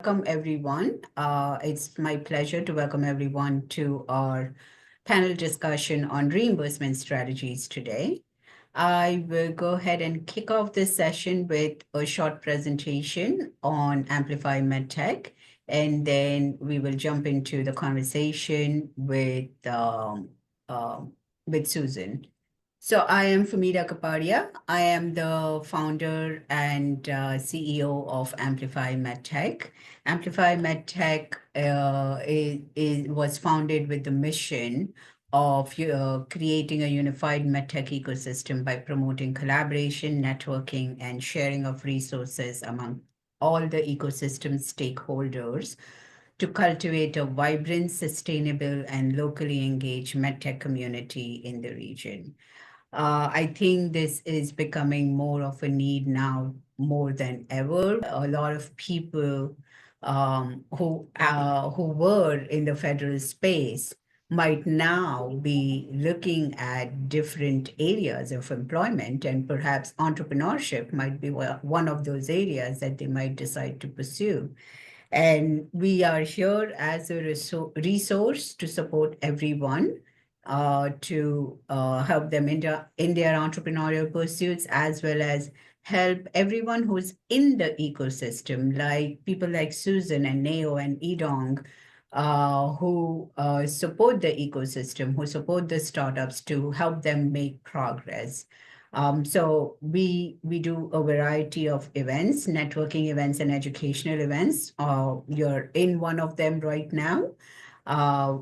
welcome everyone. It's my pleasure to welcome everyone to our panel discussion on reimbursement strategies today. I will go ahead and kick off this session with a short presentation on Amplify MedTech, and then we will jump into the conversation with Susan. So I am Famida Kapadia. I am the founder and CEO of Amplify MedTech. Amplify MedTech was founded with the mission of creating a unified medtech ecosystem by promoting collaboration, networking, and sharing of resources among all the ecosystem stakeholders to cultivate a vibrant, sustainable, and locally engaged medtech community in the region. I think this is becoming more of a need now more than ever. A lot of people who were in the federal space might now be looking at different areas of employment, and perhaps entrepreneurship might be one of those areas that they might decide to pursue. And we are here as a resource to support everyone, to help them in their entrepreneurial pursuits, as well as help everyone who's in the ecosystem, like people like Susan and Neo and Idong, who support the ecosystem, who support the startups to help them make progress. So we do a variety of events, networking events and educational events. You're in one of them right now.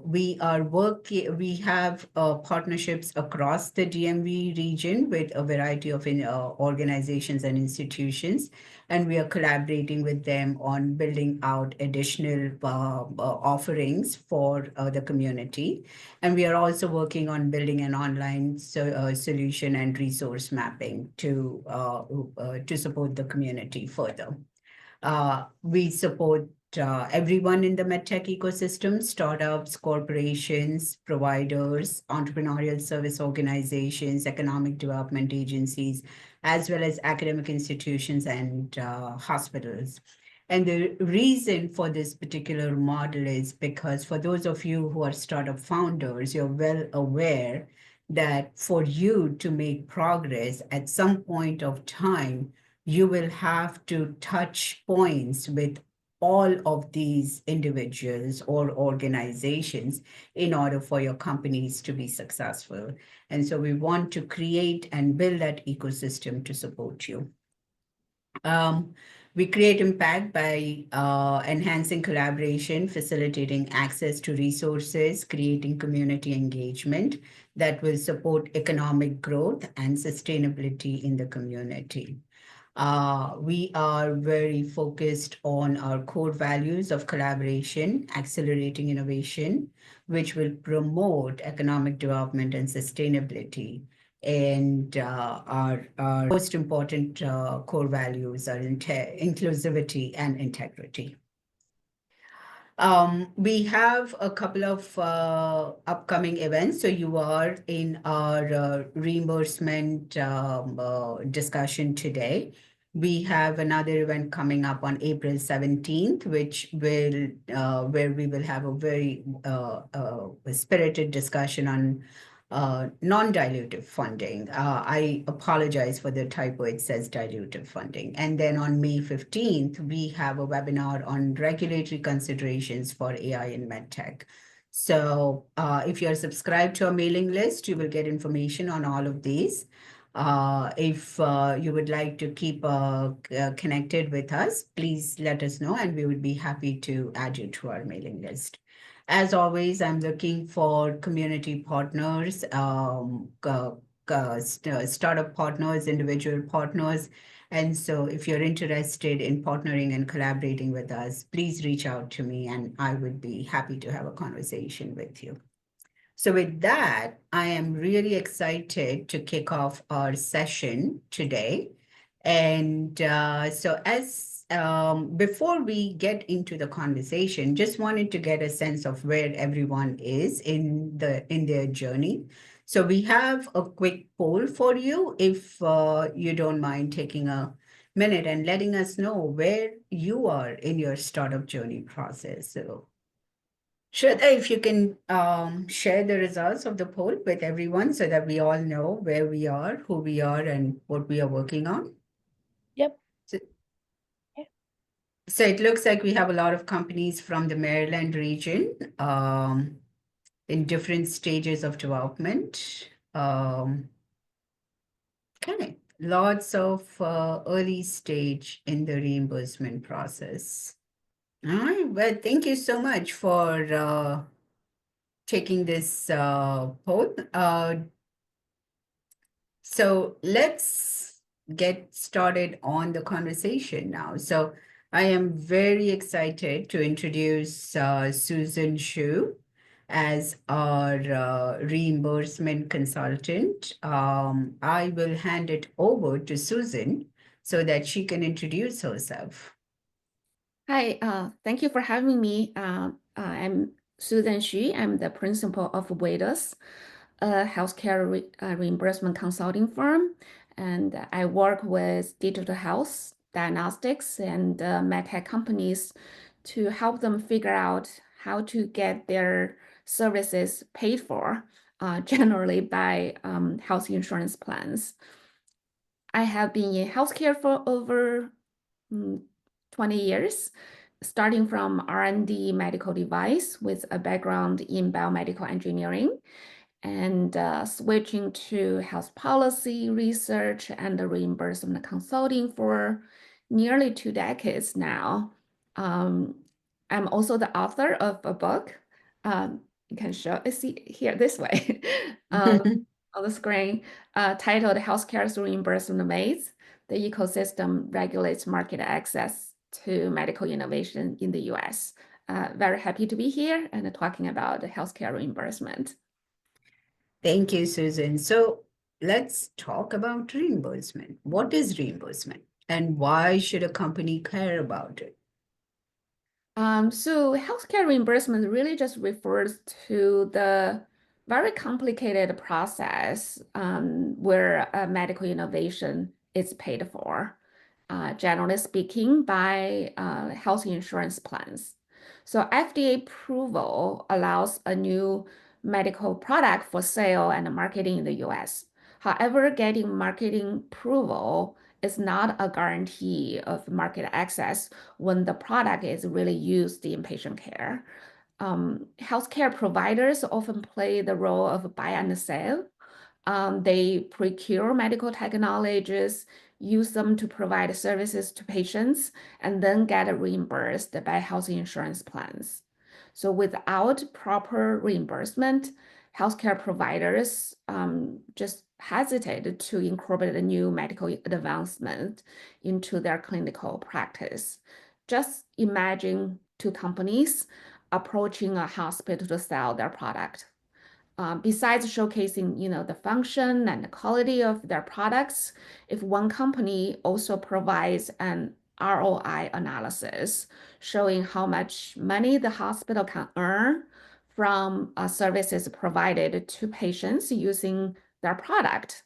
We have partnerships across the DMV region with a variety of organizations and institutions, and we are collaborating with them on building out additional offerings for the community. And we are also working on building an online solution and resource mapping to support the community further. We support everyone in the medtech ecosystem: startups, corporations, providers, entrepreneurial service organizations, economic development agencies, as well as academic institutions and hospitals. And the reason for this particular model is because for those of you who are startup founders, you're well aware that for you to make progress at some point of time, you will have to touch points with all of these individuals or organizations in order for your companies to be successful. And so we want to create and build that ecosystem to support you. We create impact by enhancing collaboration, facilitating access to resources, creating community engagement that will support economic growth and sustainability in the community. We are very focused on our core values of collaboration, accelerating innovation, which will promote economic development and sustainability. And our most important core values are inclusivity and integrity. We have a couple of upcoming events. So you are in our reimbursement discussion today. We have another event coming up on April 17th, which will where we will have a very spirited discussion on non-dilutive funding. I apologize for the typo, it says dilutive funding. And then on May 15th, we have a webinar on regulatory considerations for AI in MedTech. So if you're subscribed to our mailing list, you will get information on all of these. If you would like to keep connected with us, please let us know, and we would be happy to add you to our mailing list. As always, I'm looking for community partners, startup partners, individual partners. And so if you're interested in partnering and collaborating with us, please reach out to me and I would be happy to have a conversation with you. So with that, I am really excited to kick off our session today. And so before we get into the conversation, just wanted to get a sense of where everyone is in their journey. So we have a quick poll for you, if you don't mind taking a minute and letting us know where you are in your startup journey process. So, Shraddha, if you can share the results of the poll with everyone so that we all know where we are, who we are, and what we are working on. Yep. So, so it looks like we have a lot of companies from the Maryland region in different stages of development. Okay, lots of early stage in the reimbursement process. All right, well, thank you so much for taking this poll. So let's get started on the conversation now. So I am very excited to introduce Susan Shu as our reimbursement consultant. I will hand it over to Susan so that she can introduce herself. Hi, thank you for having me. I'm Susan Xu. I'm the principal of WADOS, a healthcare reimbursement consulting firm, and I work with digital health, diagnostics, and MaedTech companies to help them figure out how to get their services paid for, generally by health insurance plans. I have been in healthcare for over 20 years, starting from R&D medical device with a background in biomedical engineering and switching to health policy research and reimbursement consulting for nearly 2 decades now. I'm also the author of a book. You can see here this way on the screen, titled Healthcare Reimbursement Maids. The ecosystem regulates market access to medical innovation in the US. Very happy to be here and talking about healthcare reimbursement. Thank you, Susan. So let's talk about reimbursement. What is reimbursement and why should a company care about it? So healthcare reimbursement really just refers to the very complicated process where medical innovation is paid for, generally speaking, by health insurance plans. So FDA approval allows a new medical product for sale and marketing in the US. However, getting marketing approval is not a guarantee of market access when the product is really used in patient care. Healthcare providers often play the role of buy and sell. They procure medical technologies, use them to provide services to patients, and then get reimbursed by health insurance plans. So without proper reimbursement, healthcare providers just hesitate to incorporate a new medical advancement into their clinical practice. Just imagine two companies approaching a hospital to sell their product. Besides showcasing, the function and the quality of their products, if one company also provides an ROI analysis showing how much money the hospital can earn from services provided to patients using their product,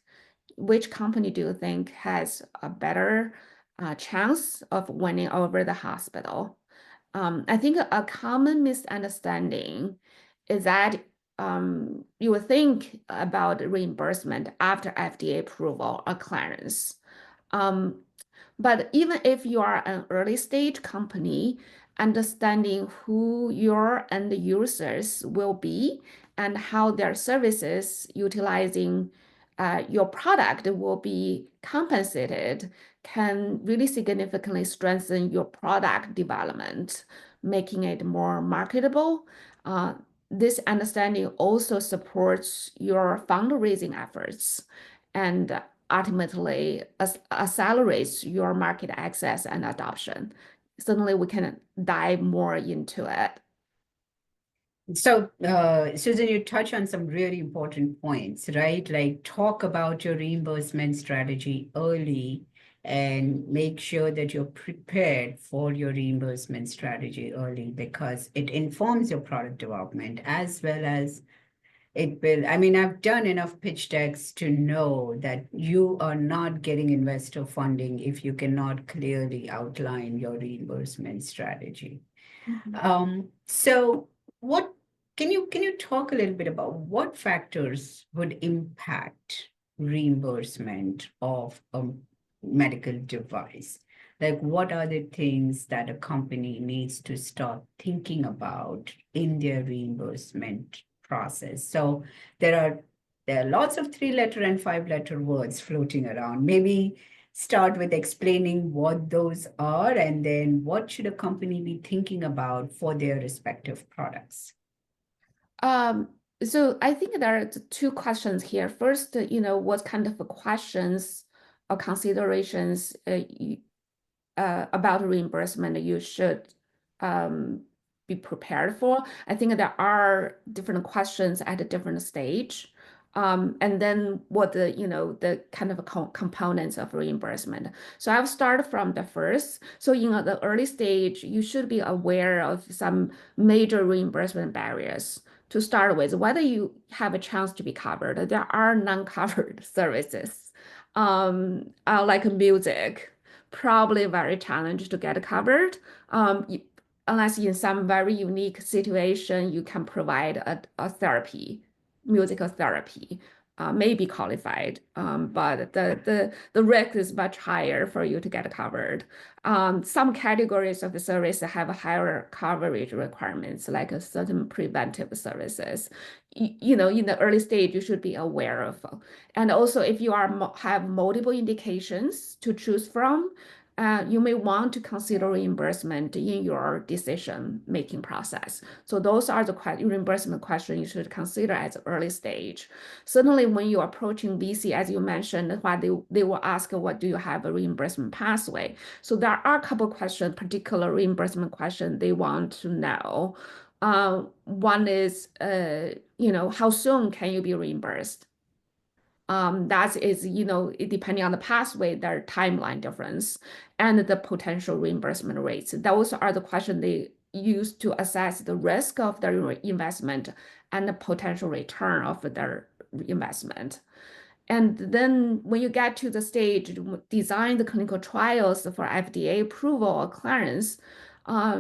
which company do you think has a better chance of winning over the hospital? I think a common misunderstanding is that you would think about reimbursement after FDA approval or clearance. But even if you are an early stage company, understanding who your end users will be and how their services utilizing your product will be compensated can really significantly strengthen your product development, making it more marketable. This understanding also supports your fundraising efforts and ultimately accelerates your market access and adoption. Certainly, we can dive more into it. So, Susan, you touch on some really important points, right? Like talk about your reimbursement strategy early and make sure that you're prepared for your reimbursement strategy early because it informs your product development as well as it will, I mean, I've done enough pitch decks to know that you are not getting investor funding if you cannot clearly outline your reimbursement strategy. Mhm. So what can you talk a little bit about what factors would impact reimbursement of a medical device? Like what are the things that a company needs to start thinking about in their reimbursement process? So there are lots of 3-letter and 5-letter words floating around. Maybe start with explaining what those are and then what should a company be thinking about for their respective products. Um, so I think there are two questions here. First, what kind of questions or considerations about reimbursement you should um, be prepared for. I think there are different questions at a different stage. And then what the kind of components of reimbursement. So I'll start from the first. So in the early stage, you should be aware of some major reimbursement barriers to start with, whether you have a chance to be covered. There are non-covered services, like music, probably very challenged to get covered. Unless in some very unique situation, you can provide a therapy, musical therapy, may be qualified, but the risk is much higher for you to get covered. Some categories of the service have higher coverage requirements, like a certain preventive services. In the early stage, you should be aware of. And also, if you have multiple indications to choose from, you may want to consider reimbursement in your decision-making process. So those are the reimbursement questions you should consider at the early stage. Certainly, when you're approaching VC, as you mentioned, what they will ask, what do you have a reimbursement pathway? So there are a couple of questions, particular reimbursement questions they want to know. One is, how soon can you be reimbursed? That is, depending on the pathway, their timeline difference and the potential reimbursement rates. Those are the questions they use to assess the risk of their investment and the potential return of their investment. And then when you get to the stage, design the clinical trials for FDA approval or clearance,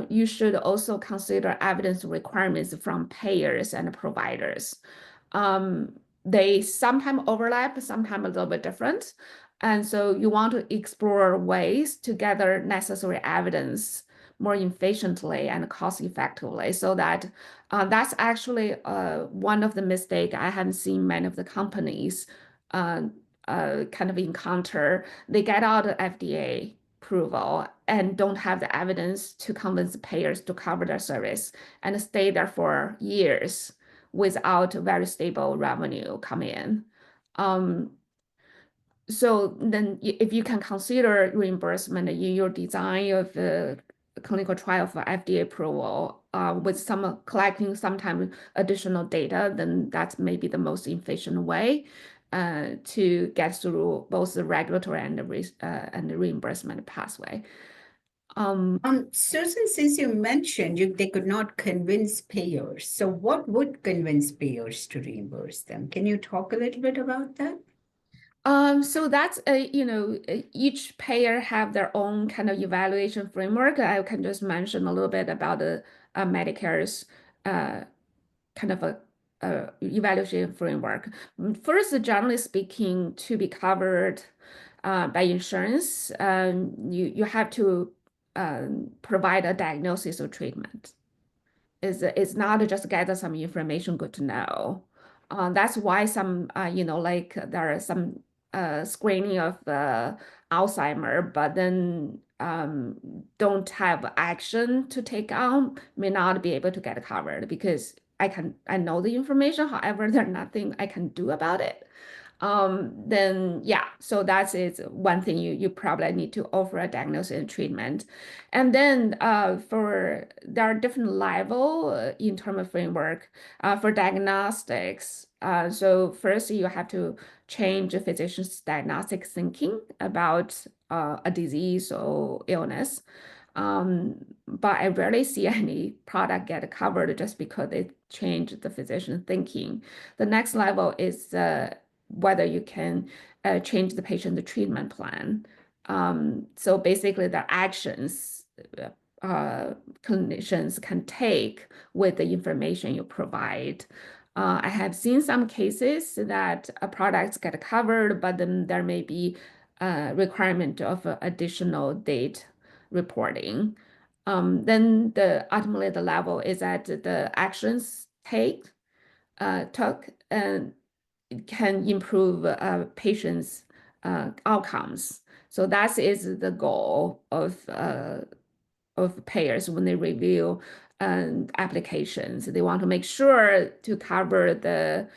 you should also consider evidence requirements from payers and providers. Um, they sometimes overlap, sometimes a little bit different. And so you want to explore ways to gather necessary evidence more efficiently and cost effectively so that that's actually one of the mistakes I have seen many of the companies uh, kind of encounter. They get out of FDA approval and don't have the evidence to convince payers to cover their service and stay there for years without very stable revenue coming in. Um, so then if you can consider reimbursement in your design of the clinical trial for FDA approval with some collecting sometimes additional data, then that's maybe the most efficient way to get through both the regulatory and the reimbursement pathway. Susan, since you mentioned they could not convince payers, so what would convince payers to reimburse them? Can you talk a little bit about that? So that's each payer have their own kind of evaluation framework. I can just mention a little bit about the Medicare's uh, kind of a evaluation framework. First, generally speaking, to be covered by insurance, you have to provide a diagnosis or treatment. It's not just gather some information good to know. That's why some, like there are some screening of Alzheimer, but then don't have action to take on, may not be able to get covered because I know the information, however, there's nothing I can do about it. Then yeah, so that is one thing you probably need to offer a diagnosis and treatment. And then there are different level in terms of framework for diagnostics. So first you have to change a physician's diagnostic thinking about a disease or illness. But I rarely see any product get covered just because they change the physician thinking. The next level is whether you can change the patient treatment plan. So basically, the actions clinicians can take with the information you provide. I have seen some cases that products get covered, but then there may be a requirement of additional date reporting. Then ultimately the level is that the actions took and can improve patients' outcomes. So that is the goal of payers when they review applications. They want to make sure to cover the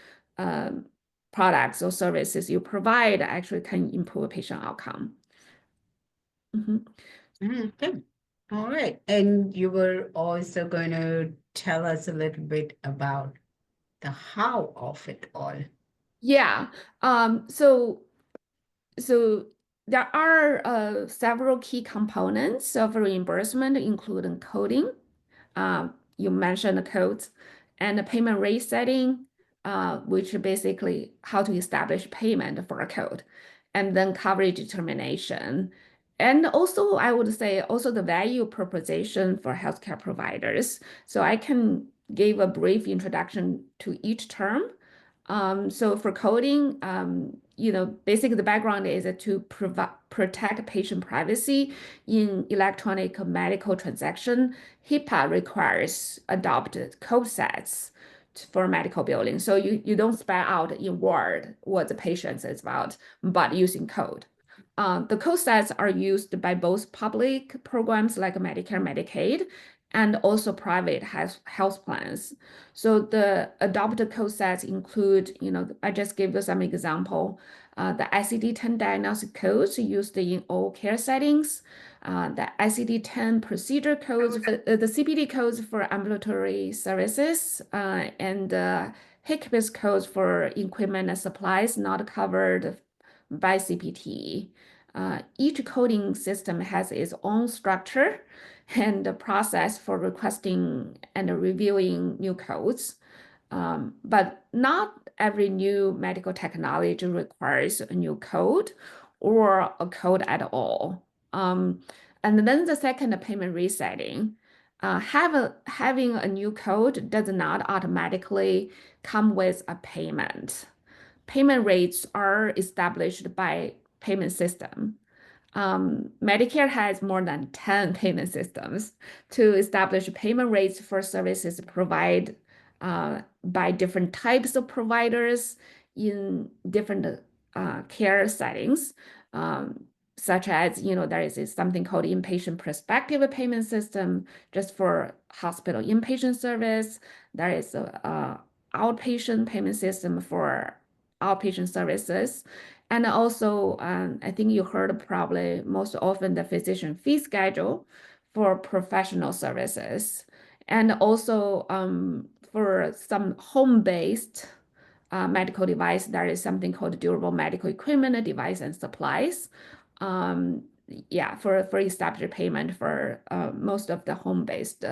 products or services you provide actually can improve patient outcome. Good. All right. And you were also going to tell us a little bit about the how of it all. Yeah. So there are several key components of reimbursement, including coding. You mentioned the codes and the payment rate setting, which are basically how to establish payment for a code, and then coverage determination. And also, I would say also the value proposition for healthcare providers. So I can give a brief introduction to each term. So for coding, basically the background is to protect patient privacy in electronic medical transaction. HIPAA requires adopted code sets for medical billing. So you don't spell out in Word what the patient is about, but using code. The code sets are used by both public programs like Medicare, Medicaid, and also private health plans. So the adopted code sets include, I just gave you some example, the ICD-10 diagnostic codes used in all care settings, the ICD-10 procedure codes, the CPT codes for ambulatory services, and HCBIS codes for equipment and supplies not covered by CPT. Each coding system has its own structure and the process for requesting and reviewing new codes. But not every new medical technology requires a new code or a code at all. And then the second, payment resetting. Having a new code does not automatically come with a payment. Payment rates are established by payment system. Medicare has more than 10 payment systems to establish payment rates for services provided by different types of providers in different care settings, such as, there is something called inpatient prospective payment system just for hospital inpatient service. There is a outpatient payment system for outpatient services. And also, I think you heard probably most often the physician fee schedule for professional services. And also for some home-based medical device, there is something called durable medical equipment, device and supplies. For established payment for most of the home-based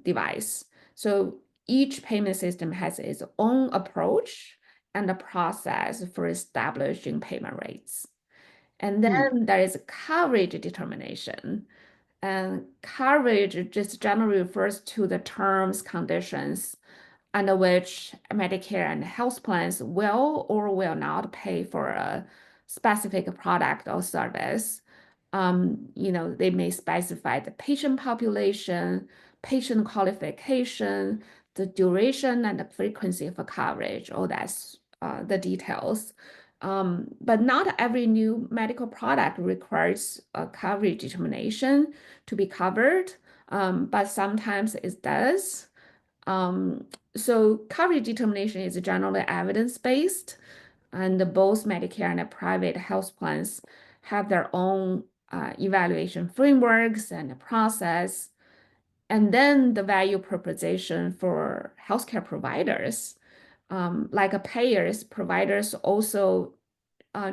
device. So each payment system has its own approach and a process for establishing payment rates. And then there is coverage determination. And coverage just generally refers to the terms, conditions under which Medicare and health plans will or will not pay for a specific product or service. They may specify the patient population, patient qualification, the duration and the frequency of coverage, all that's the details. But not every new medical product requires a coverage determination to be covered, but sometimes it does. So coverage determination is generally evidence-based, and both Medicare and private health plans have their own evaluation frameworks and process. And then the value proposition for healthcare providers, like payers, providers also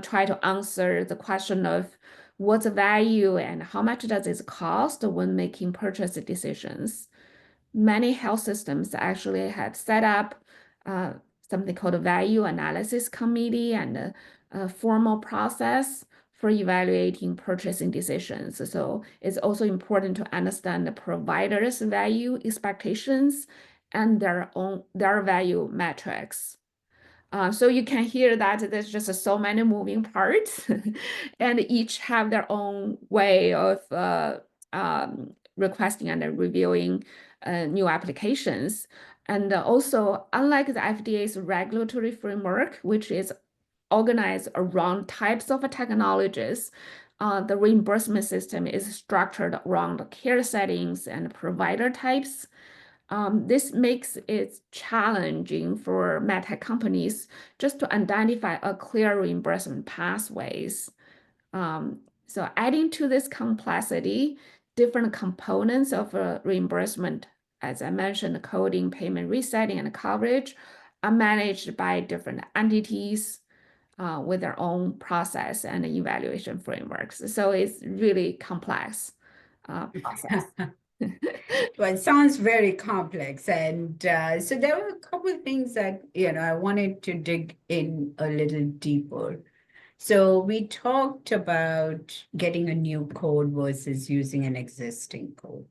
try to answer the question of what's the value and how much does it cost when making purchase decisions. Many health systems actually had set up uh, something called a value analysis committee and a formal process for evaluating purchasing decisions. So it's also important to understand the provider's value expectations and their value metrics. So you can hear that there's just so many moving parts, and each have their own way of requesting and reviewing new applications. And also, unlike the FDA's regulatory framework, which is organized around types of technologies, the reimbursement system is structured around care settings and provider types. This makes it challenging for MedTech companies just to identify a clear reimbursement pathways. So adding to this complexity, different components of reimbursement, as I mentioned, coding, payment resetting, and coverage, are managed by different entities with their own process and evaluation frameworks. So it's really complex process. Well, it sounds very complex. And so there were a couple of things that, I wanted to dig in a little deeper. So we talked about getting a new code versus using an existing code.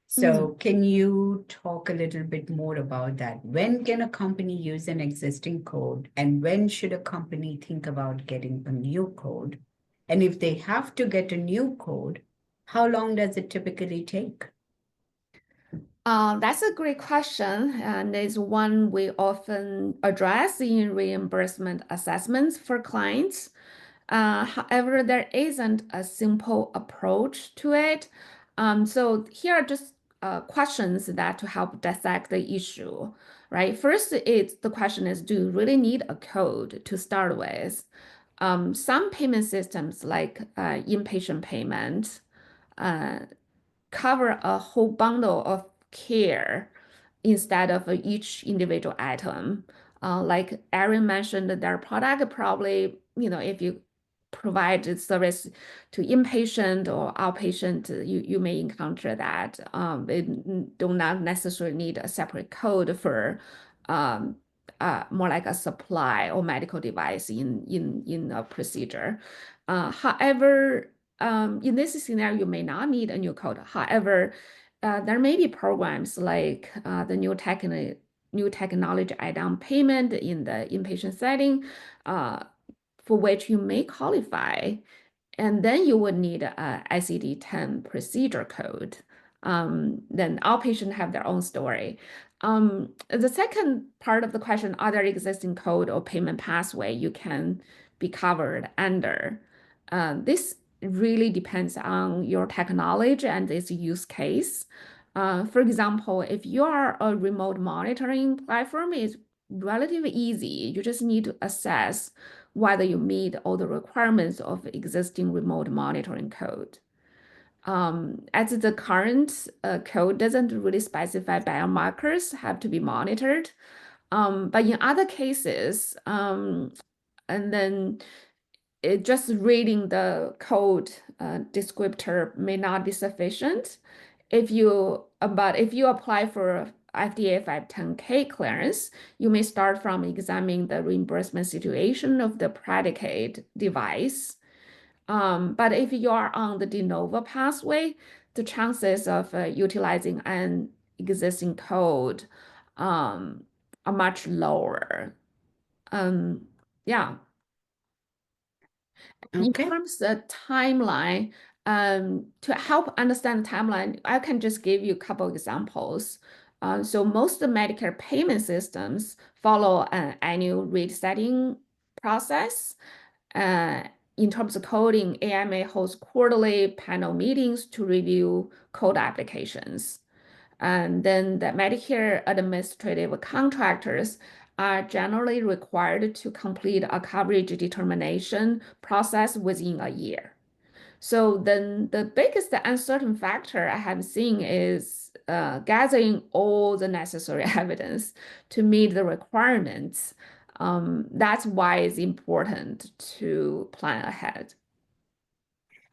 So can you talk a little bit more about that? When can a company use an existing code, and when should a company think about getting a new code? And if they have to get a new code, how long does it typically take? That's a great question, and it's one we often address in reimbursement assessments for clients. However, there isn't a simple approach to it. So here are just questions that to help dissect the issue, right? First, the question is, do you really need a code to start with? Some payment systems like inpatient payment uh, cover a whole bundle of care instead of each individual item. Like Erin mentioned, their product probably, if you provide the service to inpatient or outpatient, you may encounter that. They do not necessarily need a separate code for um, more like a supply or medical device in a procedure. However, in this scenario, you may not need a new code. However, there may be programs like the new technology add-on payment in the inpatient setting, for which you may qualify, and then you would need a ICD-10 procedure code. Then outpatient have their own story. The second part of the question, are there existing code or payment pathway you can be covered under? This really depends on your technology and its use case. For example, if you are a remote monitoring platform, it's relatively easy. You just need to assess whether you meet all the requirements of existing remote monitoring code. As the current code doesn't really specify biomarkers have to be monitored. But in other cases, and then just reading the code descriptor may not be sufficient. But if you apply for FDA 510(k) clearance, you may start from examining the reimbursement situation of the predicate device. But if you are on the de novo pathway, the chances of utilizing an existing code are much lower. Um, yeah. In Okay. terms of timeline, to help understand the timeline, I can just give you a couple examples. So most of the Medicare payment systems follow an annual rate setting process. Uh, in terms of coding, AMA holds quarterly panel meetings to review code applications. And then the Medicare administrative contractors are generally required to complete a coverage determination process within a year. So then the biggest uncertain factor I have seen is gathering all the necessary evidence to meet the requirements. That's why it's important to plan ahead.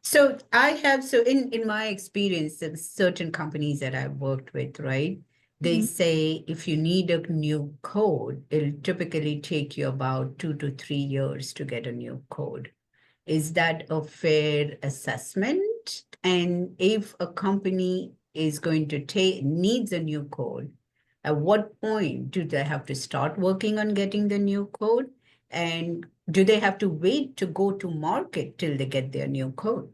So I have, so in my experience, there's certain companies that I've worked with, right? They Mhm. say if you need a new code, it'll typically take you about 2 to 3 years to get a new code. Is that a fair assessment? And if a company is going to take needs a new code, at what point do they have to start working on getting the new code? And do they have to wait to go to market till they get their new code?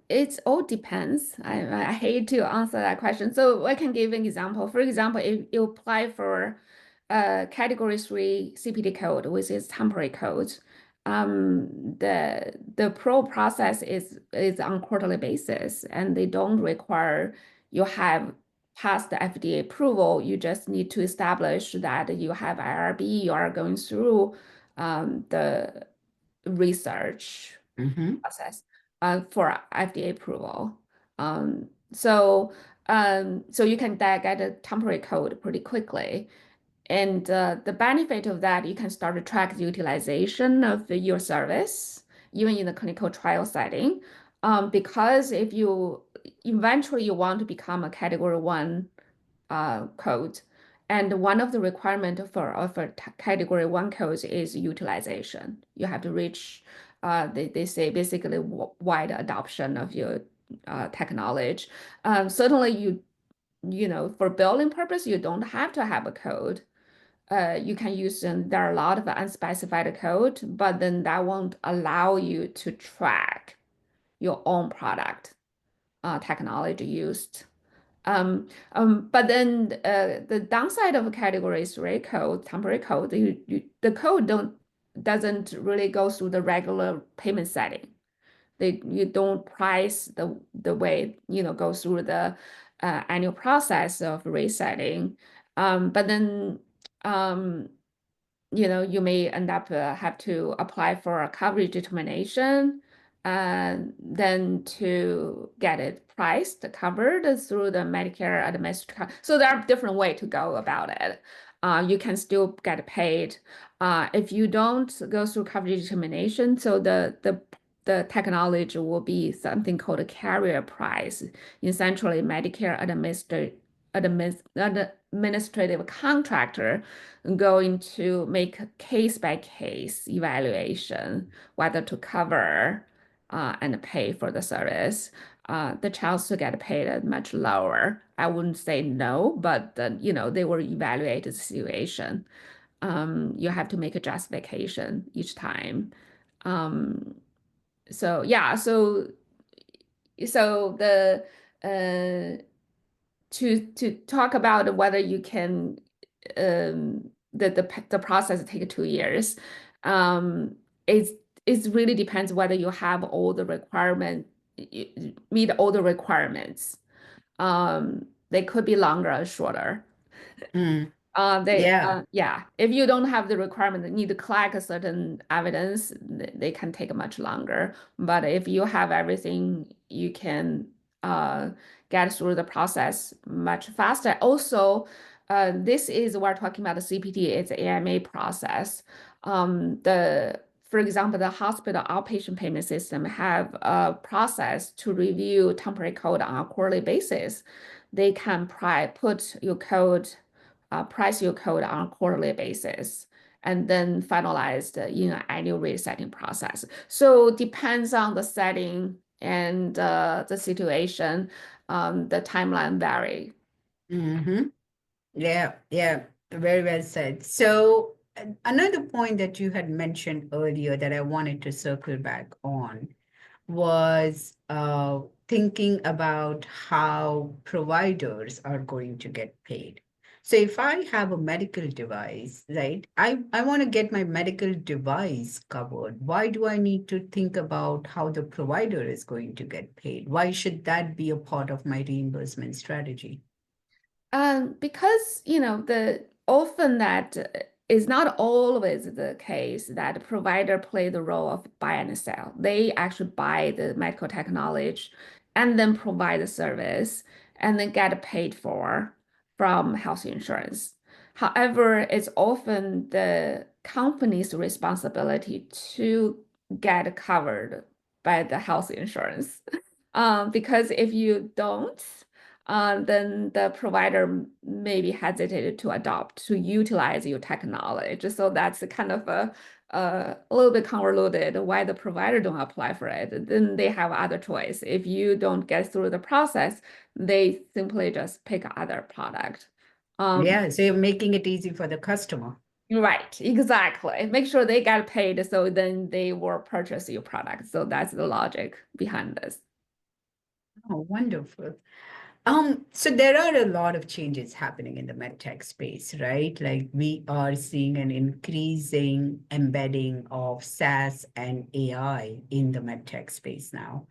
It all depends. I hate to answer that question. So I can give an example. For example, if you apply for category 3 CPT code, which is temporary code, the pro process is on quarterly basis, and they don't require you have passed the FDA approval. You just need to establish that you have IRB, you are going through the research Mm-hmm. process for FDA approval. So you can get a temporary code pretty quickly. And the benefit of that, you can start to track the utilization of your service, even in the clinical trial setting. Because if you eventually you want to become a category 1 code. And one of the requirement for of a category 1 code is utilization. You have to reach, they say basically wide adoption of your technology. Certainly for billing purpose, you don't have to have a code. You can use, there are a lot of unspecified code, but then that won't allow you to track your own product technology used. But then the downside of category 3 code, temporary code, the code doesn't really go through the regular payment setting. You don't price the way, go through the annual process of resetting. But then um, you may end up have to apply for a coverage determination and then to get it priced, covered through the Medicare administrative. So there are different ways to go about it. You can still get paid. If you don't go through coverage determination, so the technology will be something called a carrier price. Essentially, Medicare administrative contractor going to make case by case evaluation whether to cover and pay for the service. The chance to get paid is much lower. I wouldn't say no, but they will evaluate the situation. You have to make a justification each time. Um, so yeah, so the to talk about whether you can the process take 2 years. Um, it's it really depends whether you have all the requirement meet all the requirements. They could be longer or shorter. Mm, yeah. Yeah, if you don't have the requirement, they need to collect a certain evidence, they can take much longer. But if you have everything, you can uh, get through the process much faster. Also, this is we're talking about the CPT, it's AMA process. For example, the hospital outpatient payment system have a process to review temporary code on a quarterly basis. They can put your code price your code on a quarterly basis and then finalized in an annual resetting process. So depends on the setting and the situation, the timeline vary. Mm-hmm. Yeah, yeah, very well said. So another point that you had mentioned earlier that I wanted to circle back on was thinking about how providers are going to get paid. So if I have a medical device, right, I want to get my medical device covered. Why do I need to think about how the provider is going to get paid? Why should that be a part of my reimbursement strategy? Because the often that is not always the case that the provider play the role of buy and sell. They actually buy the medical technology and then provide the service and then get paid for from health insurance. However, it's often the company's responsibility to get covered by the health insurance. Because if you don't, then the provider may be hesitated to adopt, to utilize your technology. So that's kind of a little bit convoluted why the provider don't apply for it. Then they have other choice. If you don't get through the process, they simply just pick other product. Yeah, so you're making it easy for the customer. Right, exactly. Make sure they get paid so then they will purchase your product. So that's the logic behind this. Oh, wonderful. So there are a lot of changes happening in the medtech space, right? Like we are seeing an increasing embedding of SaaS and AI in the medtech space now.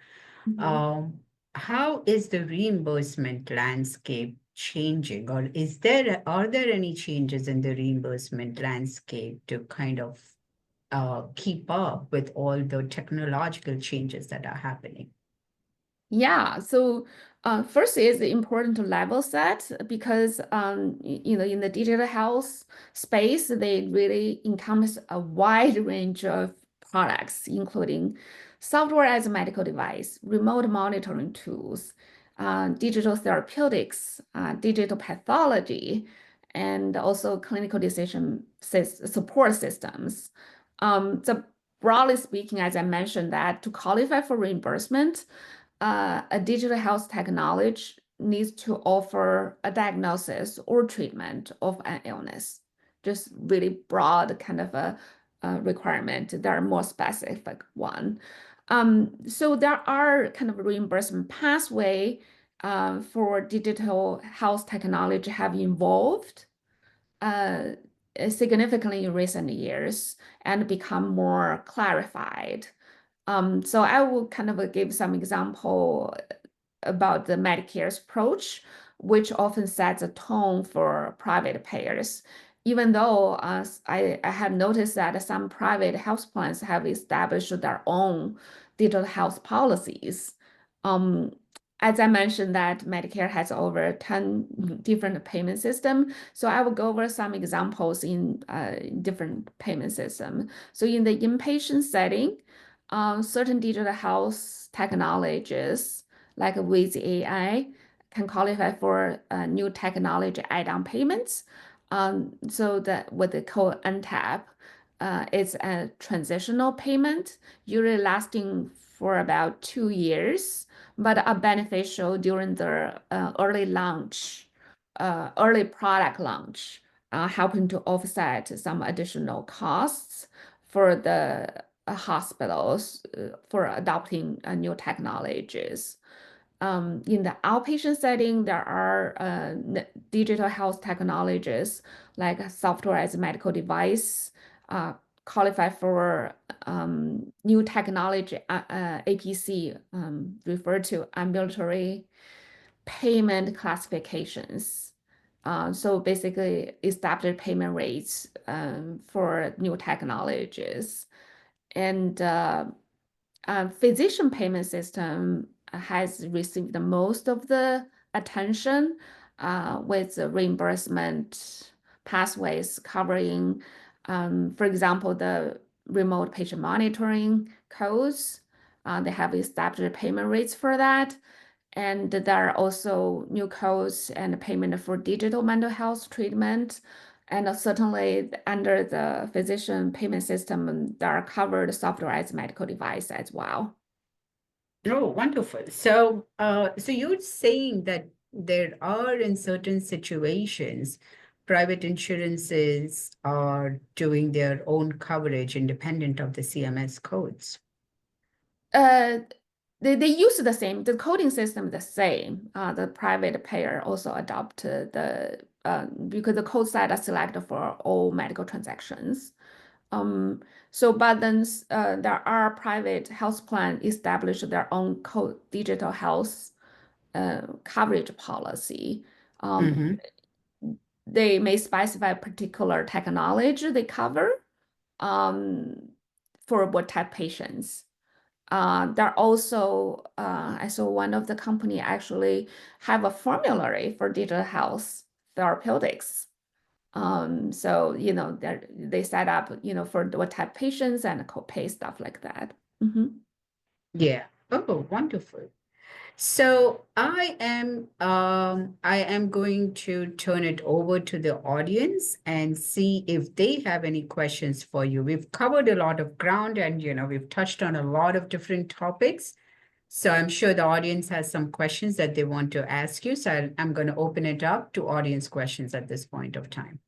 Mhm. Um, how is the reimbursement landscape changing, or are there any changes in the reimbursement landscape to kind of keep up with all the technological changes that are happening? Yeah, so first is important to level set because in the digital health space, they really encompass a wide range of products, including software as a medical device, remote monitoring tools, digital therapeutics, digital pathology, and also clinical decision support systems. So broadly speaking, as I mentioned, that to qualify for reimbursement, a digital health technology needs to offer a diagnosis or treatment of an illness. Just really broad kind of a requirement. There are more specific one. So there are kind of reimbursement pathway for digital health technology have evolved uh, significantly in recent years and become more clarified. So I will kind of give some example about the Medicare's approach, which often sets a tone for private payers. Even though I have noticed that some private health plans have established their own digital health policies. Um, as I mentioned that Medicare has over 10 different payment systems. So I will go over some examples in different payment system. So in the inpatient setting, certain digital health technologies like with AI can qualify for new technology add-on payments. So that what they call NTAP, it's a transitional payment, usually lasting for about 2 years, but are beneficial during the early product launch, helping to offset some additional costs for the hospitals for adopting new technologies. In the outpatient setting, there are digital health technologies like software as a medical device, uh, qualify for new technology, APC, referred to ambulatory payment classifications. So basically, established payment rates for new technologies. And physician payment system has received the most of the attention with the reimbursement pathways covering, for example, the remote patient monitoring codes. They have established payment rates for that. And there are also new codes and payment for digital mental health treatment. And certainly under the physician payment system, there are covered software as medical device as well. Oh, wonderful. So you're saying that there are in certain situations, private insurances are doing their own coverage independent of the CMS codes. Uh, they use the coding system the same. The private payer also adopt because the code set are selected for all medical transactions. Um, so, but then there are private health plan establish their own code digital health coverage policy. Um, Mm-hmm. they may specify particular technology they cover um, for what type patients. There are also, I saw one of the company actually have a formulary for digital health therapeutics. So, they set up, for what type patients and copay stuff like that. Mhm. Yeah. Oh, wonderful. So I am going to turn it over to the audience and see if they have any questions for you. We've covered a lot of ground and we've touched on a lot of different topics. So I'm sure the audience has some questions that they want to ask you. So I'm going to open it up to audience questions at this point of time.